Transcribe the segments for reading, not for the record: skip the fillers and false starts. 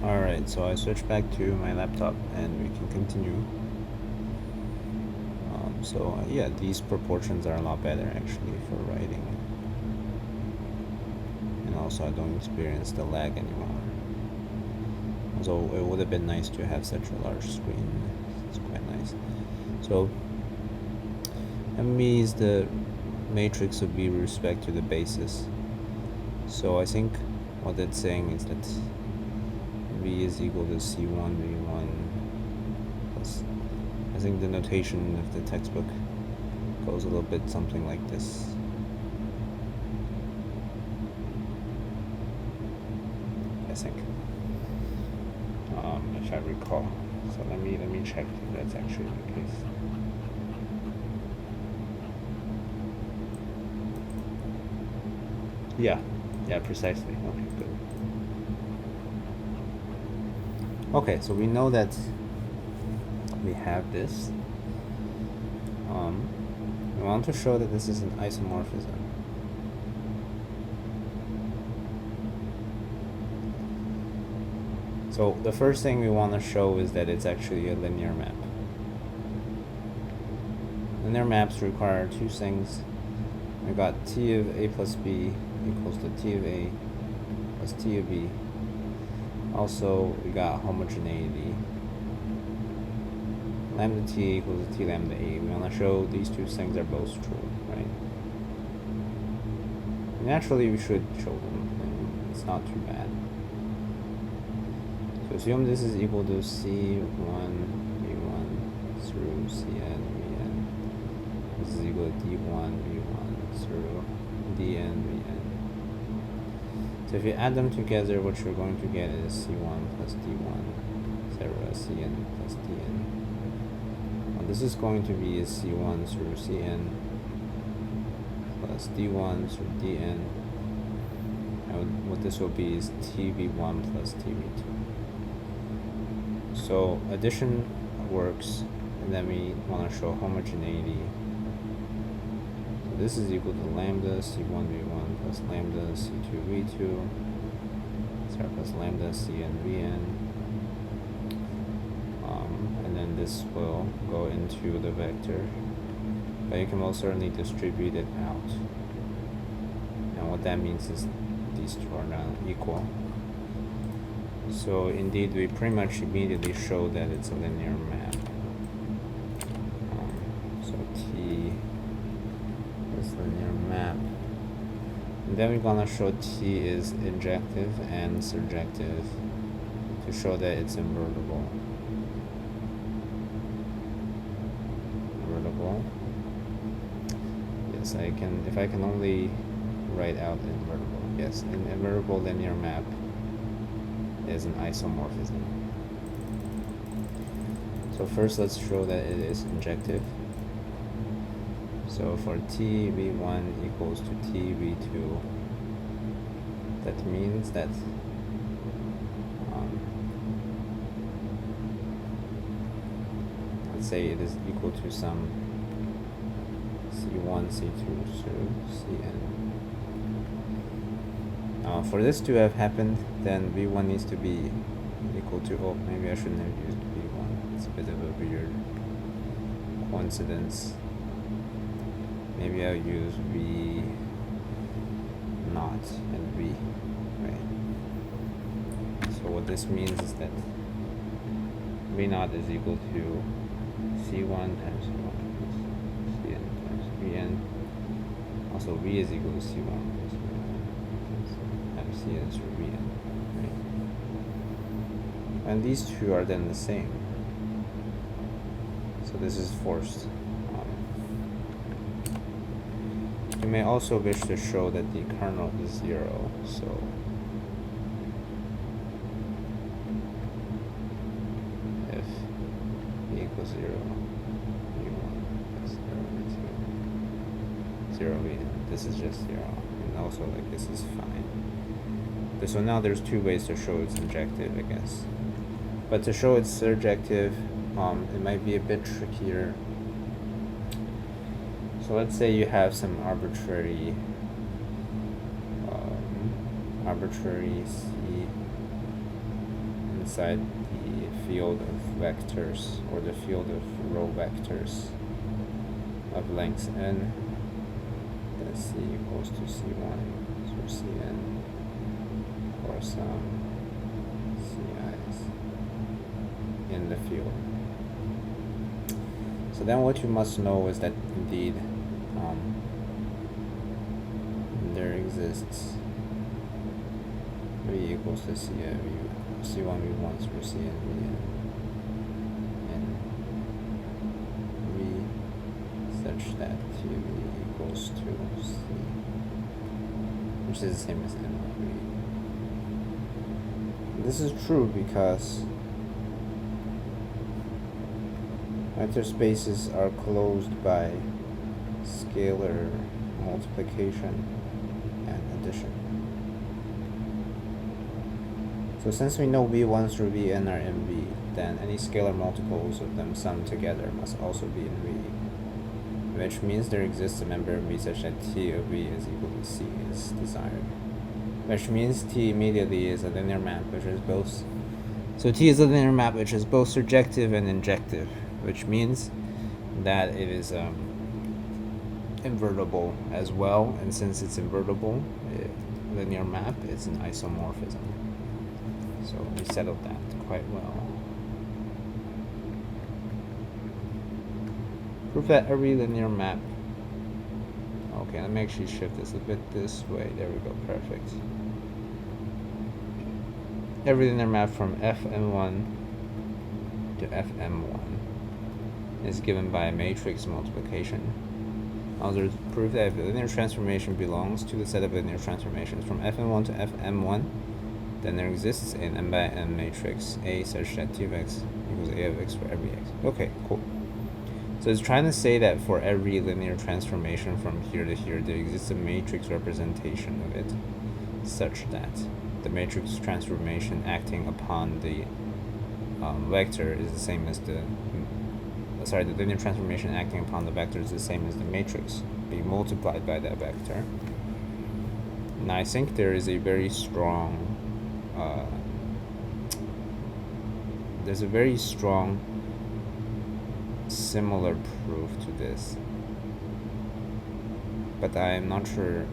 Alright, so I switched back to my laptop and we can continue. Yeah, these proportions are a lot better actually for writing. And also I don't experience the lag anymore. So it would have been nice to have such a large screen. It's quite nice. So MV is the matrix of V with respect to the basis. So I think what it's saying is that V is equal to C1 V1 plus, I think the notation of the textbook goes a little bit something like this. I think, if I recall. So let me check if that's actually the case. Yeah, precisely. Okay, good. Okay, so we know that we have this. We want to show that this is an isomorphism. So the first thing we want to show is that it's actually a linear map. Linear maps require two things. We got T of A plus B equals to T of A plus T of B. Also, we got homogeneity. Lambda T equals to T lambda A. We want to show these two things are both true, right? Naturally, we should show them, and it's not too bad. So assume this is equal to C1 V1 through Cn Vn. This is equal to D1 V1 through Dn Vn. So if you add them together, what you're going to get is C1 plus D1, etc. Cn plus Dn. Well, this is going to be C1 through Cn plus D1 through Dn. And what this will be is Tv1 plus Tv2. So addition works, and then we want to show homogeneity. So this is equal to lambda C1 V1 plus lambda C2 V2, plus lambda Cn Vn. And then this will go into the vector, but you can most certainly distribute it out. And what that means is these two are not equal. So indeed, we pretty much immediately show that it's a linear map. So T is linear map. And then we're gonna show T is injective and surjective to show that it's invertible. Invertible. Yes, I can. If I can only write out invertible. Yes, an invertible linear map is an isomorphism. So first let's show that it is injective. So for T V1 equals to T V2, that means that let's say it is equal to some C1, C2 through Cn. For this to have happened, then V1 needs to be equal to, oh, maybe I shouldn't have used V1. It's a bit of a weird coincidence. Maybe I'll use V naught and V, right? So what this means is that V naught is equal to C1 times V1 plus Cn times Vn. Also V is equal to C1 plus Cn through Vn, right? And these two are then the same. So this is forced. You may also wish to show that the kernel is 0, so if E equals 0, V1 plus 0, V2, 0 V, this is just 0, and also like this is fine. So now there's two ways to show it's injective, I guess. But to show it's surjective, it might be a bit trickier. So let's say you have some arbitrary C, and inside the field of vectors, or the field of row vectors of length n, then C equals to C1 through Cn for some Ci's in the field. So then what you must know is that indeed there exists V equals to C1 V1 through Cn Vn and V such that T of V equals to C, which is the same as N of V. This is true because vector spaces are closed by scalar multiplication and addition. So since we know V1 through Vn are in V, then any scalar multiples of them summed together must also be in V, which means there exists a member of V such that T of V is equal to C is desired. Which means T immediately is a linear map which is both. So T is a linear map which is both surjective and injective, which means that it is invertible as well, and since it's invertible, linear map is an isomorphism. So we settled that quite well. Prove that every linear map. Okay, let me actually shift this a bit this way. There we go, perfect. Every linear map from Fm1 to Fm1 is given by a matrix multiplication. Also, prove that if the linear transformation belongs to the set of linear transformations from Fn1 to Fm1, then there exists an n by n matrix A such that T of x equals A of x for every x. Okay, cool. So it's trying to say that for every linear transformation from here to here, there exists a matrix representation of it such that the matrix transformation acting upon the vector is the same as the linear transformation acting upon the vector is the same as the matrix being multiplied by that vector. And I think there is a very strong similar proof to this, but I am not sure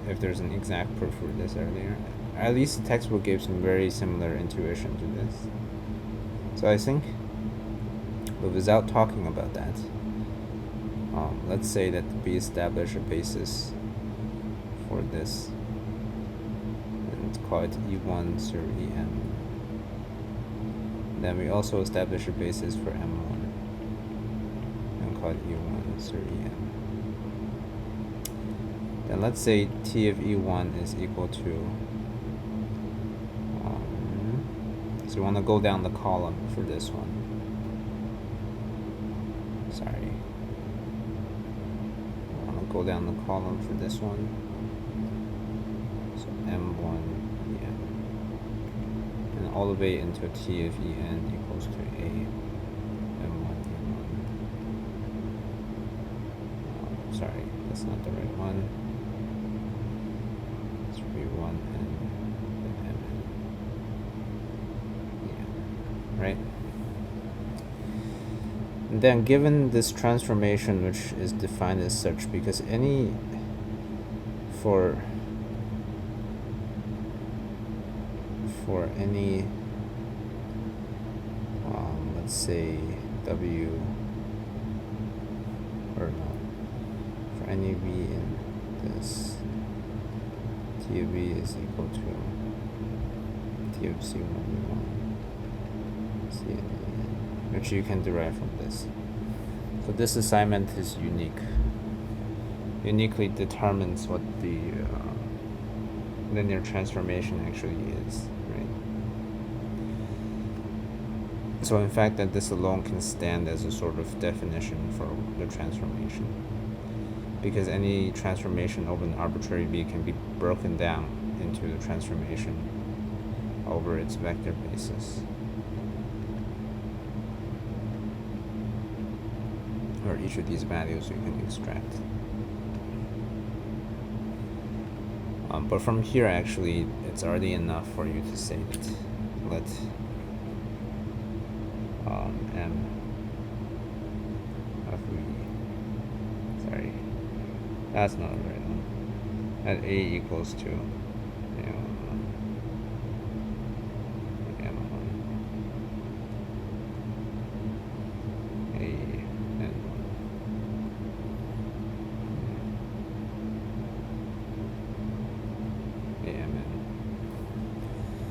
if there's an exact proof for this earlier. At least the textbook gave some very similar intuition to this. So I think, but without talking about that, let's say that we establish a basis for this, and call it E1 through En. Then we also establish a basis for M1, and call it E1 through En. Then let's say T of E1 is equal to, so we want to go down the column for this one. Sorry. I want to go down the column for this one. So M1 En. And all the way into T of En equals to A M1 En. Sorry, that's not the right one. It's V1 and Mn. Yeah. Right? And then given this transformation, which is defined as such, because any for any let's say W or no, for any V in this, T of V is equal to T of C1 V1 Cn, which you can derive from this. So this assignment is uniquely determines what the linear transformation actually is, right? So in fact that this alone can stand as a sort of definition for the transformation, because any transformation over an arbitrary V can be broken down into the transformation over its vector basis, or each of these values you can extract. But from here, actually, it's already enough for you to say that let m of v. Sorry, that's not the right one. And a equals to,